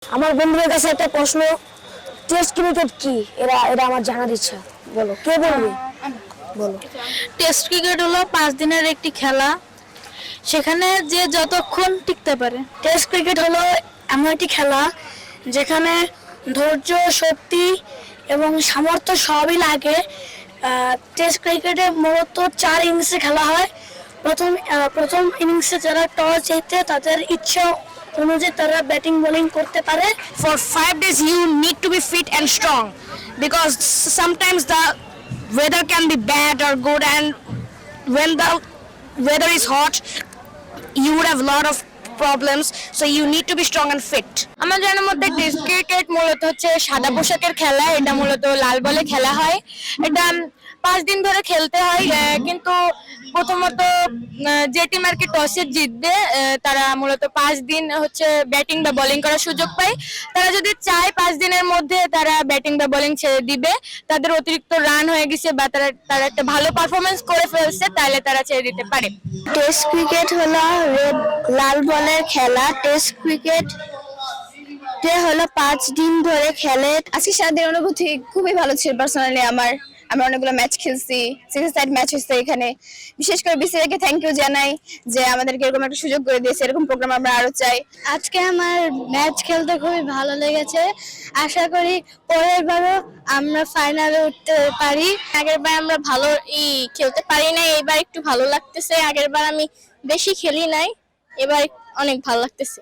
আমার বন্ধুদের কাছে একটা প্রশ্ন, টেস্ট ক্রিকেট কি? এরা এরা আমার জানার ইচ্ছা। বলো, কে বলবে? বলো। টেস্ট ক্রিকেট হলো 5 দিনের একটি খেলা, সেখানে যে যতক্ষণ টিকতে পারে। টেস্ট ক্রিকেট হলো এমন একটি খেলা যেখানে ধৈর্য, শক্তি এবং সামর্থ্য সবই লাগে। টেস্ট ক্রিকেটে মূলত 4 ইনিংসে খেলা হয়। প্রথম ইনিংসে যারা টস জিতে তাদের ইচ্ছা অনুযায়ী তারা ব্যাটিং বোলিং করতে পারে। For 5 days you need to be fit and strong because sometimes the weather can be bad or good, and when the weather is hot you would have a lot of problems, so you need to be strong and fit. আমার জানার মধ্যে test cricket মূলত হচ্ছে সাদা পোশাকের খেলা। এটা মূলত লাল বলে খেলা হয়। এটা 5 দিন ধরে খেলতে হয়। কিন্তু প্রথমত যে টিম আর কি টসে জিতবে তারা মূলত 5 দিন হচ্ছে ব্যাটিং বা বোলিং করার সুযোগ পায়। তারা যদি চায় 5 দিনের মধ্যে তারা ব্যাটিং বা বোলিং ছেড়ে দিবে, তাদের অতিরিক্ত রান হয়ে গেছে বা তারা একটা ভালো পারফরমেন্স করে ফেলছে, তাহলে তারা ছেড়ে দিতে পারে। টেস্ট ক্রিকেট হলো লাল বলের খেলা। টেস্ট ক্রিকেট হলো 5 দিন ধরে খেলে। আজকে সারাদিন অনুভূতি খুবই ভালো ছিল। পার্সোনালি আমরা অনেকগুলো ম্যাচ খেলছি, 6 সাইড ম্যাচ হয়েছে এখানে। বিশেষ করে বিসিবিকে থ্যাংক ইউ জানাই যে আমাদেরকে এরকম একটা সুযোগ করে দিয়েছে। এরকম প্রোগ্রাম আমরা আরো চাই। আজকে আমার ম্যাচ খেলতে খুবই ভালো লেগেছে। আশা করি পরের বারও আমরা ফাইনালে উঠতে পারি। আগের বার আমরা ভালো খেলতে পারি নাই, এবার একটু ভালো লাগতেছে। আগের বার আমি বেশি খেলি নাই, এবার অনেক ভালো লাগতেছে।